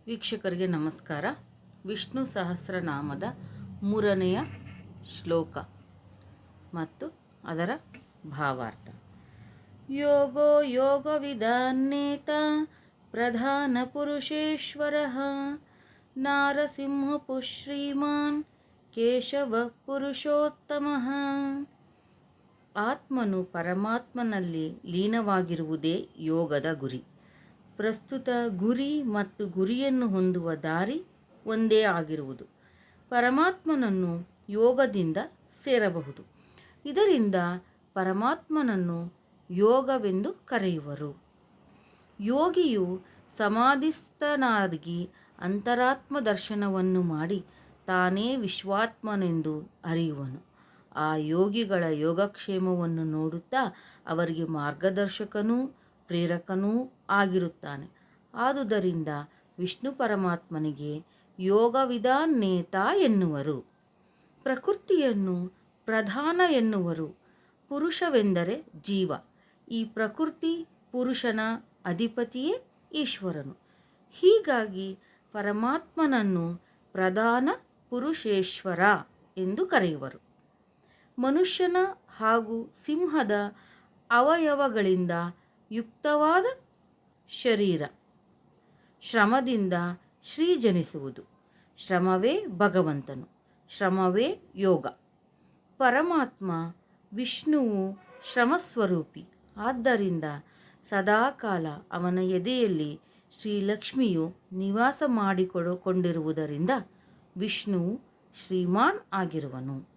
ವೀಕ್ಷಕರಿಗೆ ನಮಸ್ಕಾರ. ವಿಷ್ಣು ಸಹಸ್ರನಾಮದ 3ನೆಯ ಶ್ಲೋಕ ಮತ್ತು ಅದರ ಭಾವಾರ್ಥ. ಯೋಗೋ ಯೋಗವಿದಾನ್ನೇತ ಪ್ರಧಾನ ಪುರುಷೇಶ್ವರಃ ನಾರಸಿಂಹ ಶ್ರೀಮಾನ್ ಕೇಶವ ಪುರುಷೋತ್ತಮಃ. ಆತ್ಮನು ಪರಮಾತ್ಮನಲ್ಲಿ ಲೀನವಾಗಿರುವುದೇ ಯೋಗದ ಗುರಿ. ಪ್ರಸ್ತುತ ಗುರಿ ಮತ್ತು ಗುರಿಯನ್ನು ಹೊಂದುವ ದಾರಿ ಒಂದೇ ಆಗಿರುವುದು. ಪರಮಾತ್ಮನನ್ನು ಯೋಗದಿಂದ ಸೇರಬಹುದು. ಇದರಿಂದ ಪರಮಾತ್ಮನನ್ನು ಯೋಗವೆಂದು ಕರೆಯುವರು. ಯೋಗಿಯು ಸಮಾಧಿಸ್ಥನಾಗಿ ಅಂತರಾತ್ಮ ದರ್ಶನವನ್ನು ಮಾಡಿ ತಾನೇ ವಿಶ್ವಾತ್ಮನೆಂದು ಅರಿಯುವನು. ಆ ಯೋಗಿಗಳ ಯೋಗಕ್ಷೇಮವನ್ನು ನೋಡುತ್ತಾ ಅವರಿಗೆ ಮಾರ್ಗದರ್ಶಕನೂ ಪ್ರೇರಕನೂ ಆಗಿರುತ್ತಾನೆ. ಆದುದರಿಂದ ವಿಷ್ಣು ಪರಮಾತ್ಮನಿಗೆ ಯೋಗವಿದಾನ್ನೇತ ಎನ್ನುವರು. ಪ್ರಕೃತಿಯನ್ನು ಪ್ರಧಾನ ಎನ್ನುವರು. ಪುರುಷವೆಂದರೆ ಜೀವ. ಈ ಪ್ರಕೃತಿ ಪುರುಷನ ಅಧಿಪತಿಯೇ ಈಶ್ವರನು. ಹೀಗಾಗಿ ಪರಮಾತ್ಮನನ್ನು ಪ್ರಧಾನ ಪುರುಷೇಶ್ವರ ಎಂದು ಕರೆಯುವರು. ಮನುಷ್ಯನ ಹಾಗೂ ಸಿಂಹದ ಅವಯವಗಳಿಂದ ಯುಕ್ತವಾದ ಶರೀರ. ಶ್ರಮದಿಂದ ಶ್ರೀ ಜನಿಸುವುದು. ಶ್ರಮವೇ ಭಗವಂತನು. ಶ್ರಮವೇ ಯೋಗ. ಪರಮಾತ್ಮ ವಿಷ್ಣುವು ಶ್ರಮಸ್ವರೂಪಿ. ಆದ್ದರಿಂದ ಸದಾಕಾಲ ಅವನ ಎದೆಯಲ್ಲಿ ಶ್ರೀಲಕ್ಷ್ಮಿಯು ನಿವಾಸ ಮಾಡಿಕೊಂಡಿರುವುದರಿಂದ ವಿಷ್ಣುವು ಶ್ರೀಮಾನ್ ಆಗಿರುವನು.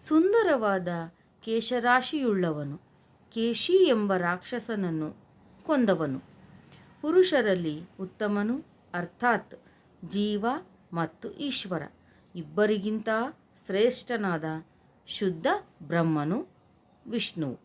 ಸುಂದರವಾದ ಕೇಶರಾಶಿಯುಳ್ಳವನು. ಕೇಶಿ ಎಂಬ ರಾಕ್ಷಸನನ್ನು ಕೊಂದವನು. ಪುರುಷರಲ್ಲಿ ಉತ್ತಮನು, ಅರ್ಥಾತ್ ಜೀವ ಮತ್ತು ಈಶ್ವರ ಇಬ್ಬರಿಗಿಂತ ಶ್ರೇಷ್ಠನಾದ ಶುದ್ಧ ಬ್ರಹ್ಮನು ವಿಷ್ಣುವು.